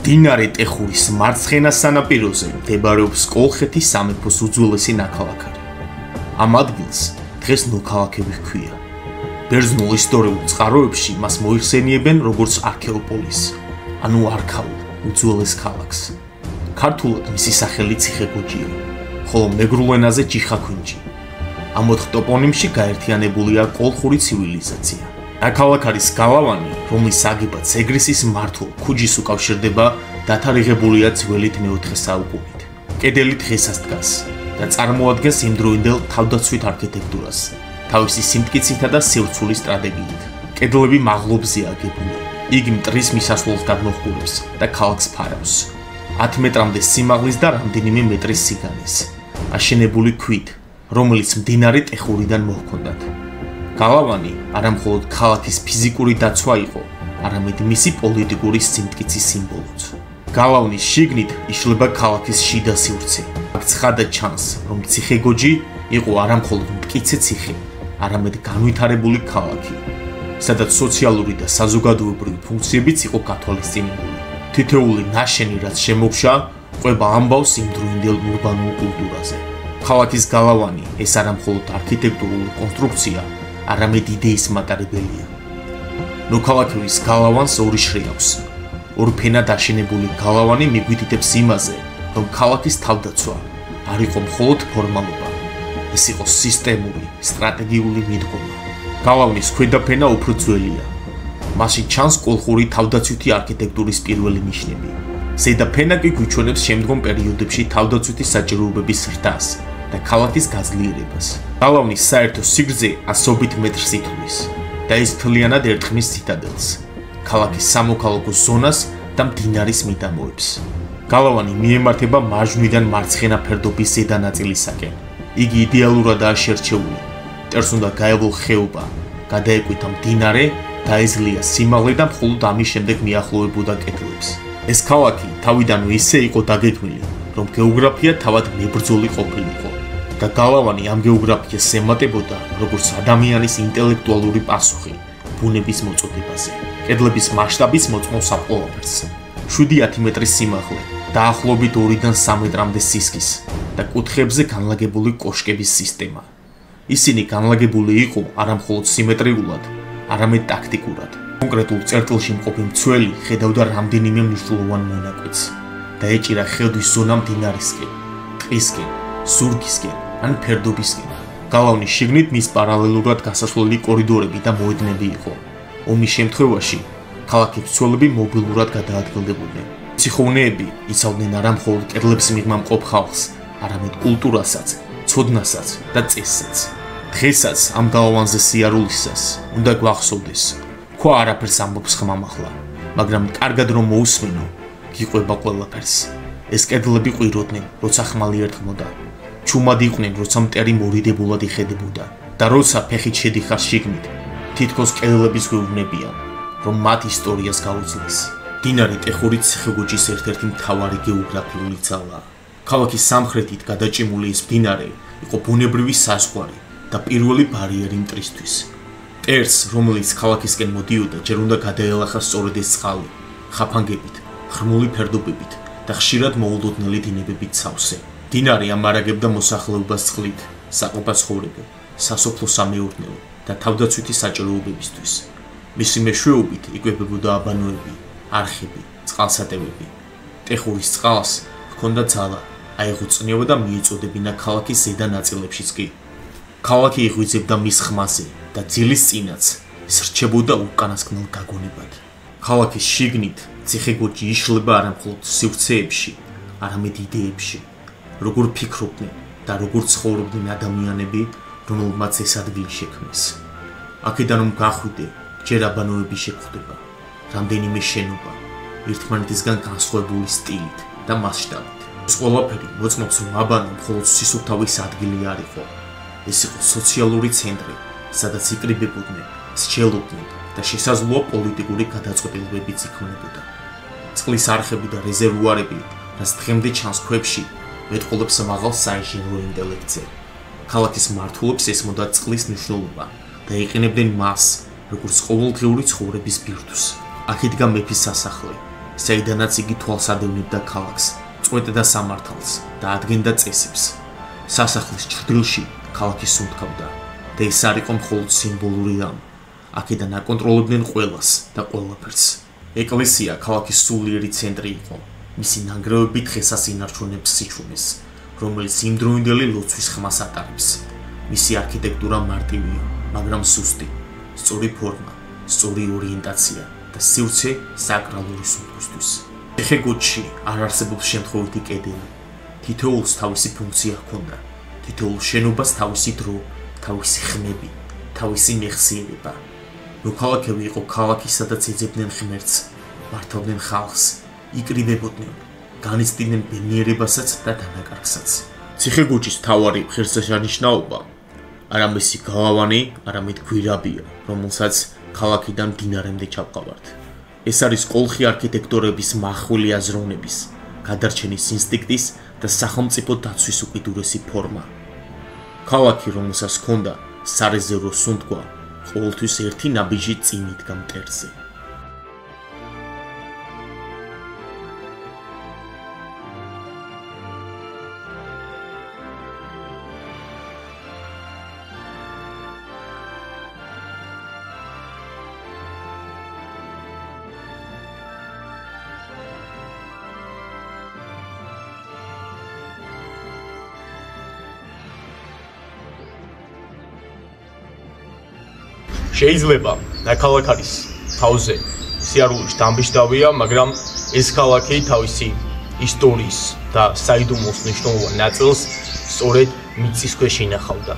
მდინარე ტეხურის მარცხენა სანაპიროზე მდებარეობს კოლხეთის სამეფოს უძველესი ნაქალაქარი. ამ ადგილს დღეს ნოქალაქები ჰქვია. ბერძნულ ისტორიულ წყაროებში მას მოიხსენიებენ როგორც არქეოპოლისს, ანუ არქაულ უძველეს ქალაქს. ქართულად მისი სახელი ციხე-გოჯია, ხოლო მეგრულ ენაზე ჯიხაქვინჯი. ამ ოთხ ტოპონიმში გაერთიანებულია კოლხური ცივილიზაცია. ნაქალაქარის გალავანი, რომლის აგებაც ეგრისის მმართველ ქუჯის უკავშირდება, დათარიღებულია ძველით მეოთხე საუკუნით. კედელი დღესაც დგას და წარმოადგენს იმდროინდელ თავდაცვით არქიტექტურას, თავისი სიმტკიცითა და სივრცულის სტრატეგიით. კედლები მაღლობზეა აგებული. იგი მტრის მისასვლელს გადმოჰყურებს და ქალაქს ფარავს. 10 მეტრამდე სიმაღლის და რამდენიმე მეტრის სიგანეს. აშენებული ქვით, რომელიც მდინარე ტეხურიდან მოჰქონდათ. გალავანი არა მხოლოდ ქალაქის ფიზიკური დაცვა იყო, არამედ მისი პოლიტიკური სიმტკიცის სიმბოლოც. გალავნის შიგნით იშლება ქალაქის შიდა სივრცე. აქ ცხადად ჩანს, რომ ციხე-გოჯი იყო არა მხოლოდ მტკიცე ციხე, არამედ განვითარებული ქალაქი, სადაც სოციალური და საზოგადოებრივი ფუნქციებიც იყო გათვალისწინებული. თითოეული ნაშენი, რაც შემოგშა, ყვება ამბავს იმდროინდელ ურბანულ კულტურაზე. ქალაქის გალავანი ეს არა მხოლოდ არქიტექტურული კონსტრუქცია, არამედ იდეის მატარებელია. ნოქალაქების გალავანს ორი შრი აქვს. ორფენად აშენებული გალავანი მიგვითითებს იმაზე, რომ ქალაქის თავდაცვა არ იყო მხოლოდ ფორმალობა, ეს იყო სისტემური, სტრატეგიული მიდგომა. გალავნის ქვედა ფენა უფრო ძველია. მასში ჩანს კოლხური თავდაცვითი არქიტექტურის პირველი ნიშნები. ზედა ფენა კი გვიჩვენებს შემდგომ პერიოდებში თავდაცვითი საჭიროებების ზრდას და ქალაქის გაძლიერებას. გალავნის საერთო სიგრძე 100 მეტრს ითვლის და ის მთლიანად ერტყმის ციტადელს, ქალაქის სამოქალაქო ზონას და მდინარის მიდამოებს. გალავანი მიემართება მარჯვნიდან მარცხენა ფერდობის ზედა ნაწილისაკენ. იგი იდეალურადაა შერჩეული. მტერს უნდა გაევლო ხეობა, გადაეკვითა მდინარე, დაეზლია სიმაღლე და მხოლოდ ამის შემდეგ მიახლოვებოდა კედლებს. ეს ქალაქი თავიდანვე ისე იყო დაგეგმილი, რომ გეოგრაფია თავად მებრძოლი ყოფილიყო და გალავანი ამ გეოგრაფიას ემატებოდა როგორც ადამიანის ინტელექტუალური პასუხი ბუნების მოწოდებაზე. კედლების მასშტაბიც მოწმობს ამ ყველაფერს. 7-10 მეტრის სიმაღლე, დაახლოებით 2-დან 3 მეტრამდე სისქის და კუთხეებზე განლაგებული კოშკების სისტემა. ისინი განლაგებული იყო არა მხოლოდ სიმეტრიულად, არამედ ტაქტიკურად. კონკრეტულ წერტილში მყოფი მცველი ხედავდა რამდენიმე მნიშვნელოვან მონაკვეთს და ეჭირა ხედვის ზონა მდინარისკენ, ტყისკენ, ზურგისკენ ან ფერდობისკენ. გალავნის შიგნით მის პარალელურად გასასვლელი კორიდორები და მოედნები იყო. ომის შემთხვევაში ქალაქის მცველები მობილურად გადაადგილდებოდნენ. ციხოვნეები იცავდნენ არა მხოლოდ კედლებს მიღმა მყოფ ხალხს, არამედ კულტურასაც, ცოდნასაც და წესსაც. დღესაც ამ გალავანზე სიარულისას უნდა გვახსოვდეს. ქვა არაფერს ამბობს ხმამაღლა, მაგრამ კარგად რომ მოусმინო, გიყვება ყველაფერს. ეს კედლები ყვიროდნენ, როცა ხმალი ერტყმოდა. ჩუმად იყვნენ, როცა მტერი მორიდებულად იხედებოდა და როცა ფეხით შედიხარ შიგნით, თითქოს კედლების გვეუბნებიან, რომ მათ ისტორიას გაუძლეს. მდინარე ტეხურის ციხე-გოჯის ერთ-ერთი მთავარი გეოგრაფიული ძალაა. ქალაქის სამხრეთით გადაჭიმული ეს მდინარე იყო ბუნებრივი საზღვარი და პირველი ბარიერი მტრისთვის. მტერს, რომელიც ქალაქისკენ მოდიოდა, ჯერ უნდა გადაელახა სწორედ ეს წყალი, ხაფანგებით, ღრმული ფერდობებით და ხშირად მოულოდნელი დინებებით სავსე. მდინარე ამარაგებდა მოსახლეობას წყლით, საყოფაცხოვრებო, სასოფლო-სამეურნეო და თავდაცვითი საჭიროებებისთვის. მისი მეშვეობით იკვებებოდა აბანოები, არხები, წყალსატევები. ტეხურის წყალს ჰქონდა ძალა, აეღუწნიება და მიეწოდებინა ქალაქის ზედა ნაწილებშიც კი. ქალაქი იღვიძებდა მის ხმაზე და ძილის წინაც ის რჩებოდა უკანასკნელ გაგონებად. ქალაქის შიგნით ციხე-გოჯი იშლება არა მხოლოდ სივრცეებში, არამედ იდეებში, როგორ ფიქრობდნენ და როგორ ცხოვრობდნენ ადამიანები, რომელმაც ეს ადგილი შექმნეს. აქედან რომ გახვიდე, ჯერ აბანოები შეგვხვდება, რამდენიმე შენობა, ერთმანეთისგან განსხვავებული სტილით და მასშტაბით. ეს ყველაფერი მოწმობს, რომ აბანო მხოლოდ სისუფთავის ადგილი არ იყო. ეს იყო სოციალური ცენტრი, სადაც იკრიბებოდნენ, სჯელობდნენ და შესაძლოა პოლიტიკური გადაწყვეტილებებიც იქმნებოდა. წყლის არხები და რეზერვუარები, რაც დღემდე ჩანს ქვებში, მეტყველებს მაღალ საინჟინრო ინტელექტზე. ქალაქის მმართველებს ესმოდა წყლის მნიშვნელობა და იყენებდნენ მას, როგორც ყოველდღიური ცხოვრების ბირთვს. აქ იდგა მეფის სასახლე, საიდანაც იგი თვალსადევნებდა ქალაქს, წვეტდა სამართალს და ადგენდა წესებს. სასახლის ჩრდილში ქალაქი სუნთქავდა და ეს არ იყო მხოლოდ სიმბოლური რამ. აქედან აკონტროლებდნენ ყველას და ყველაფერს. ეკლესია ქალაქის სულიერი ცენტრი იყო. მისი ნანგრევები დღესაც ინარჩუნებს სიჩუმეს, რომელიც იმდროინდელი ლოცვის ხმას ატარებს. მისი არქიტექტურა მარტივია, მაგრამ სუსტი, სწორი ფორმა, სწორი ორიენტაცია და სივრცე საკრალური სუნთქვისთვის. ციხე-გოჯში არ არსებობს შემთხვევითი კედელი. თითოეულს თავისი ფუნქცია ჰქონდა. თითოეულ შენობას თავისი დრო, თავისი ხმები, თავისი მეხსიერება. მოქალაქეები იყო ქალაქი, სადაც ეძებდნენ ღმერთს, მართავდნენ ხალხს, იკრიბებოდნენ, განიცდიდნენ ბედნიერებასაც და დანაკარგსაც. ციხე-გოჯის მთავარი ღირსშესანიშნაობა არა მისი გალავანი, არამედ გვირაბია, რომელსაც ქალაქიდან მდინარემდე ჩავყავართ. ეს არის კოლხი არქიტექტორების მახვილი აზროვნების, გადარჩენის ინსტინქტის და სახელმწიფო დაცვის უკიდურესი ფორმა. ქალაქი, რომელსაც ჰქონდა სარეზერვო სუნთქვა, ყოველთვის ერთი ნაბიჯი წინ იდგა მტერზე. შეიძლება ნაქალაქ არის თავზე სიარულის დამბეჭდავია, მაგრამ ეს ქალაქი თავისი ისტორიის და საიდუმლოს მნიშვნელოვან ნაწილს სწორედ მიწის ქვეშ ინახავდა.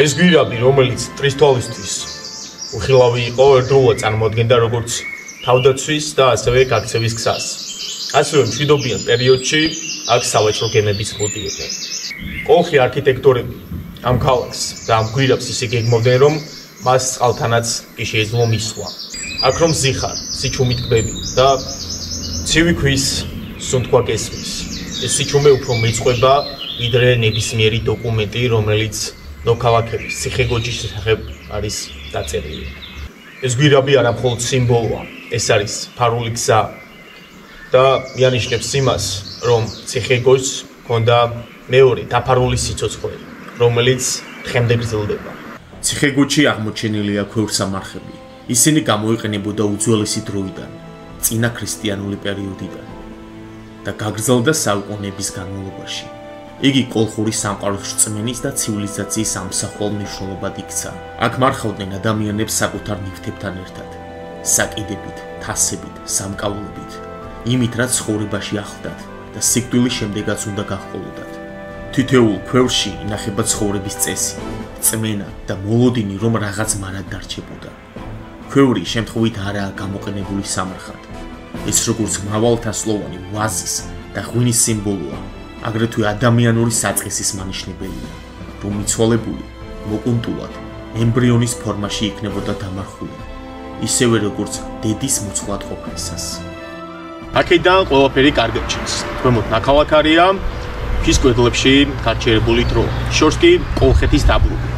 ეს გვირაბი, რომელიც მტრის თვალისთვის უხილავი იყო, ერთდროულად წარმოადგენდა როგორც თავდაცვის და ასევე გაქცევის გზას. ასევე მშვიდობიან პერიოდში აქ სავაჭრო გემებიც მოდიოდნენ. კოლხი არქიტექტორები ამ ქალაქს და ამ გვირაბს ისე გეგმავდნენ, რომ მას წყალთანაც კი შეიძლება მისვლა. აქ რომ ზიხარ, სიჩუმით კვები და ცივი ქვის სუნთქვა გესმის. ეს სიჩუმე უფრო მეწყობა, ვიდრე ნებისმიერი დოკუმენტი, რომელიც მოქალაქეების ციხე-გოჯის შესახებ არის დაწერილი. ეს გვირაბი არა მხოლოდ სიმბოლოა, ეს არის ფარული გზა და მიანიშნებს იმას, რომ ციხე-გოჯს ჰქონდა მეორე დაფარული სიცოცხლე, რომელიც დღემდე გრძელდება. ციხე-გოჯში აღმოჩენილია ქვევრსამარხები. ისინი გამოიყენებოდა უძველესი დროიდან, წინა ქრისტიანული პერიოდიდან და გაგრძელდა საუკუნეების განმავლობაში. იგი კოლხური სამყაროს რწმენის და ცივილიზაციის ამსახველ მნიშვნელობად იქცა. აქ მარხავდნენ ადამიანებს საკუთარ ნივთებთან ერთად, საკიდებით, თასებით, სამკაულებით, იმით რაც ცხოვრებაში ახლდათ და სიკვდილის შემდეგაც უნდა გაჰყოლოდათ. თითოეულ ქვევრში ინახება ცხოვრების წესი, წმენა და მოლოდინი, რომ რაღაც მარად დარჩებოდა. ქვევრი შემთხვევით არაა გამოყენებული სამარხად. ეს როგორც მრავალთასლოვანი ვაზის და ღვინის სიმბოლოა, აგრეთვე ადამიანური საწყისის მანიშნებელია, რომ მიცვალებული მოკუნტულად ემბრიონის ფორმაში იქნებოდა დამარხული, ისევე როგორც დედის მოცვლად ყოფნისას. აქედან ყველაფერი კარგად ჩანს. ქვემოთ ნაქალაქარია, ქვის კვედლებში გარჩერებული დრო, შორს კი კოლხეთის დაბლობი,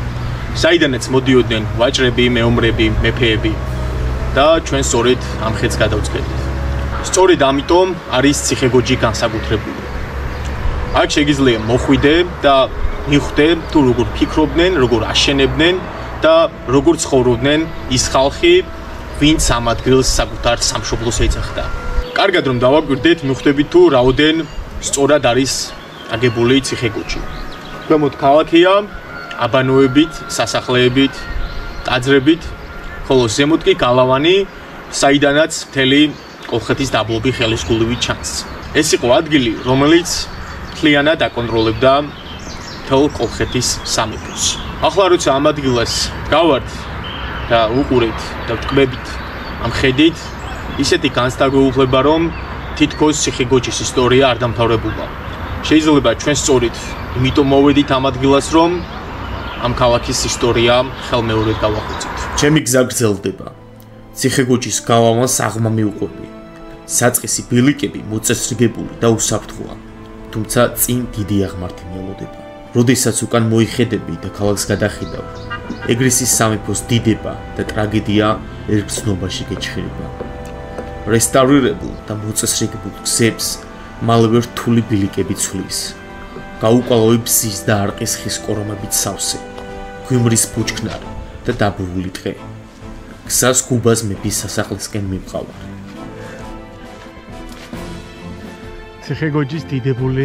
საიდანაც მოდიოდნენ ვაჭრები, მეომრები, მეფეები და ჩვენ სწორედ ამ ხედს გადავწყვეტით. სწორედ ამიტომ არის ციხე-გოჯი განსაკუთრებული. აქ შეგიძლია მოხვიდე და მიხვდე თუ როგორ ფიქრობდნენ, როგორ აშენებდნენ და როგორ ცხოვრობდნენ ის ხალხი, ვინც ამ ადგილს საკუთარ სამშობლოს ეძახდა. კარგად რომ დავაკვირდეთ, მიხვდებით თუ რაოდენ სწორად არის აგებული ციხე-გოჯი. ქვემოთ ქალაქია, აბანოებით, სასახლეებით, ტაძრებით, ხოლო ზემოთ კი გალავანი, საიდანაც მთელი კოლხეთის დაბლობი ხელისგულივით ჩანს. ეს იყო ადგილი, რომელიც მთლიანად აკონტროლებდა მთელ კოლხეთის სამეფოს. ახლა როცა ამ ადგილას გავართ და უყურეთ და ვტკბებით ამ ხედით, ისეთი განსხვავება, რომ თითქოს ციხე-გოჯის ისტორია არ დამთავრებულა. შეიძლება ჩვენ სწორედ იმიტომ მოვედით ამ ადგილას, რომ ამ ქალაქის ისტორია ხელმეორედ გავახვეწით. ჩემი გზა გრძელდება. ციხე-გოჯის გალავანს აღმა მივყვები. საწყისი ბილიკები მოწესრიგებული და უსაფრთხოა, თუმცა წინ დიდი აღმართი მელოდება. როდესაც უკან მოიხედები და ქალაქს გადახედავ, ეგრისის სამეფოს დიდება და ტრაგედია ერთ ცნობაში გეჩხერება. რესტავრირებულ და მოწესრიგებულ გზებს მალევე რთული ბილიკები ცვლის. გაუკვალავი ბზის და არყის ხის კორომებით სავსე, გვიმრის ბუჩქნარი და დაბრუნებული ტყე. გზას გუბაზ მეფის სასახლისკენ მივყავარ. ციხეგოჯის დიდებული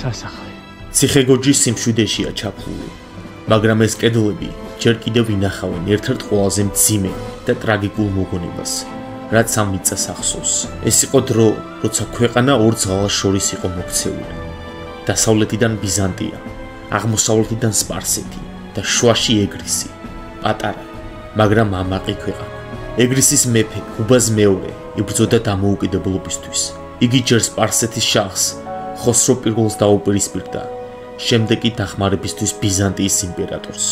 სასახლე. ციხეგოჯის სიმშვიდეშია ჩაფლული, მაგრამ ეს კედლები ჯერ კიდევ ინახავენ ერთ-ერთ ყველაზე მძიმე და ტრაგიკულ მოგონებას, რაც ამ მიწას ახსოვს. ეს იყო დრო, როცა ქვეყანა ორ ძალას შორის იყო მოქცეული. დასავლეთიდან ბიზანტია, აღმოსავლეთიდან სპარსეთი და შუაში ეგრისი, პატარა, მაგრამ ამაყი ქვეყანა. ეგრისის მეფე გუბაზ მეორე იბრძოდა დამოუკიდებლობისთვის. იგი ჯერ სპარსეთის შაჰს, ხოსრო პირველს დაუპირისპირდა, შემდეგ კი დახმარებისთვის ბიზანტიის იმპერატორს,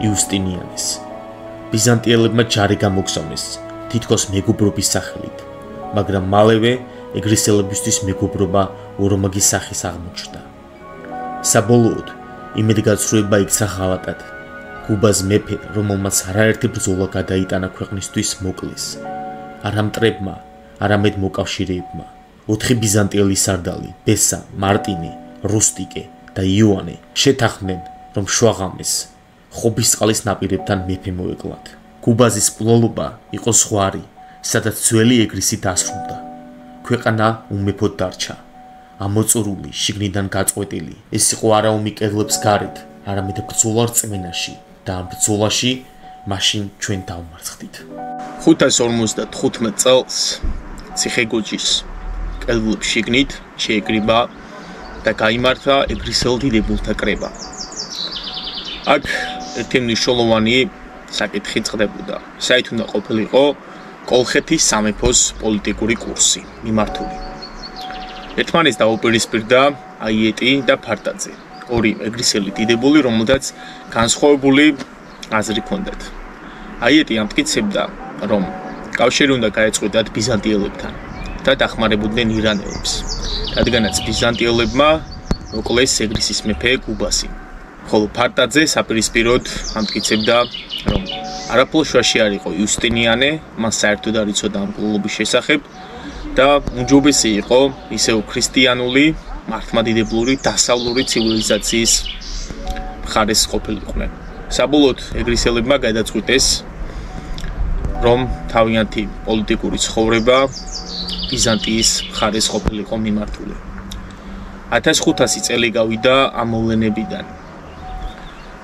იუსტინიანეს. ბიზანტიელებმა ჯარი გამოგზავნეს, თითქოს მეგობრობის სახელით, მაგრამ მალევე ეგრისელებისთვის მეგობრობა ორმაგი სახის აღმოჩნდა. საბოლოოდ იმედგაცრუება იქცა ღალატად. გუბაზ მეფე, რომელმაც არაერთი ბრძოლა გადაიტანა ქვეყნისთვის, მოკლეს. არა მტრებმა, არამედ მოკავშირეებმა. 4 ბიზანტიელი სარდალი, ბესა, მარტინე, რუსტიკე და იოანე შეთანხმდნენ, რომ შუაღამეს ხობისწყლის ნაპირებთან მეფე მოეკლათ. გუბაზის პლოლობა იყო ზღვარი, სადაც ძველი ეგრისი დასრულდა. ქვეყანა უმეფოდ დარჩა. ამოწურული, შიგნიდან გაწყვეტილი. ეს იყო არა ომი კედლებს გარეთ, არამედ ბრძოლა რწმენაში და ამ ბრძოლაში მაშინ ჩვენ დავმარცხდით. 555 წელს ციხეგოჯის კედლებს შიგნით შეეკრიბა და გაიმართა ეგრისელ დიდებულთა კრება. აქ ერთი მნიშვნელოვანი საკითხი წყდებოდა. საით უნდა ყოფილიყო კოლხეთის სამეფოს პოლიტიკური კურსი მიმართული. ერთმანეთს დაუპირისპირდა აიეტი და ფარტაძე, ორი ეგრისელი დიდებული, რომელთაც განსხვავებული აზრი ჰქონდათ. აიეტი ამტკიცებდა, რომ კავშირი უნდა გაეწყვიტათ ბიზანტიელებთან და დახმარებოდნენ ირანელებს, რადგანაც ბიზანტიელებმა მოკლეს ეგრისის მეფე გუბასი. ხოლო ფარტაძე საპირისპიროდ ამტკიცებდა, რომ არაფლოშუაში არ იყო იუსტინიანე, მას საერთოდ არ იცოდა ამ კლუბის შესახებ და უმჯობესი იყო ისევ ქრისტიანული, მართლმადიდებლური, დასავლური ცივილიზაციის მხარეს ყოფილიყვნენ. საბოლოოდ ეგრისელებმა გადაწყვიტეს, რომ თავიანთი პოლიტიკური ცხოვრება ბიზანტიის მხარეს ყოფილიყო მიმართული. 1500 წელი გავიდა ამ მოვლენებიდან.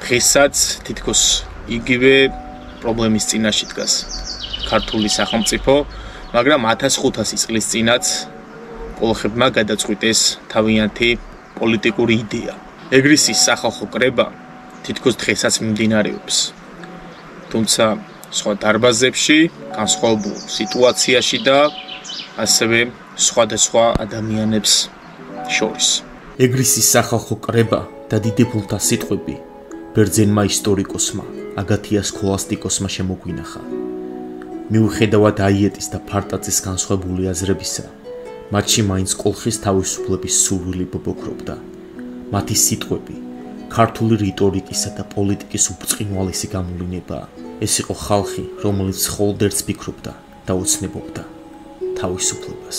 დღესაც თითქოს იგივე პრობლემის წინაშე დგას ქართული სახელმწიფო, მაგრამ 1500 წლის წინაც კოლხებმა გადაწყვიტეს თავიანთი პოლიტიკური იდეა. ეგრისის სახალხო კრება თითქოს დღესაც მიმდინარეობს. თუმცა სხვა დარბაზებში, განსხვავებულ სიტუაციაში და ასევე სხვადასხვა ადამიანებს შორის. ეგრისის სახალხო კრება და დიდებულთა სიტყვები ბერძენმა ისტორიკოსმა აგათია სქოლასტიკოსმა შემოგვინახა. მიუხედავად აიეტის და ფარტაძის განსხვავებული აზრებისა, მათში მაინც კოლხის თავისუფლების სურვილი ბობოქრობდა. მათი სიტყვები ქართული რიტორიკისა და პოლიტიკის უბწყინვალესი გამოვლინებაა. ეს იყო ხალხი, რომელიც მხოლოდ ერთს ფიქრობდა და ოცნებობდა თავისუფლებას.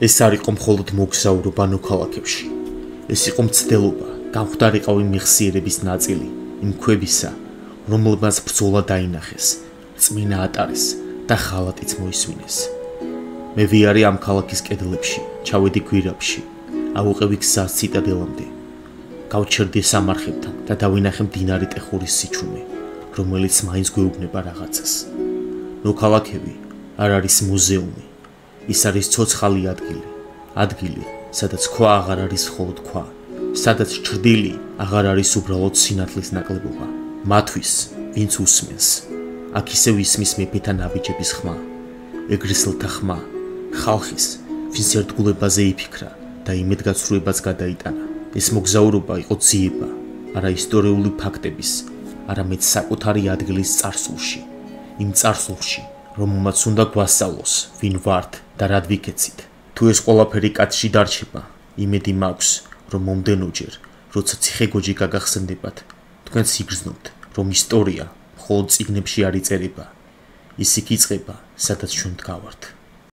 ეს არ იყო მხოლოდ მოგზაურობა ნოქალაქებში. ეს იყო მცდელობა, გამხდარიყავი მეხსიერების ნაწილი, იმ ქვებისა, რომელმაც ბრძოლა დაინახეს, წმინდა ატარეს და ხალატიც მოისმინეს. მე ვიარე ამ ქალაქის კედლებში, ჩავედი გვირაბში, ავუყევი გზას ციტადელამდე. გავჩერდი სამარხებთან და დავინახე მდინარე ტეხურის სიჩუმე, რომელიც მაინც გვეუბნება რაღაცას. ნოქალაქები არ არის მუზეუმი, ის არის ცოცხალი ადგილი, სადაც ქვა აღარ არის მხოლოდ ქვა, სადაც ჭრდილი აღარ არის უბრალოდ სინათლის ნაკლებობა. მათვის, ვინც უსმენს, აქ ისევ ისმის მეფეთა ნაბიჯების ხმა, ეგრისელთა ხმა, ხალხის, ვინც ერთგულებაზე იფიქრა და იმედგაცრუებაც გადაიტანა. ეს მოგზაურობა იყო ძიება, არა ისტორიული ფაქტების, არამედ საკუთარი ადგილის წარსულში, იმ წარსულში, რომელმაც უნდა გვასწავლოს, ვინ ვართ და რად ვიქეცით. თუ ეს ყველაფერი კაცში დარჩება, იმედი მაქვს, რომ მომდენოჯერ, როცა ციხეგოჯი გაგახსენდებათ, თქვენც იგრძნობთ, რომ ისტორია მხოლოდ წიგნებში არ იწერება. ის იქ იწყება, სადაც ჩვენ დგავართ.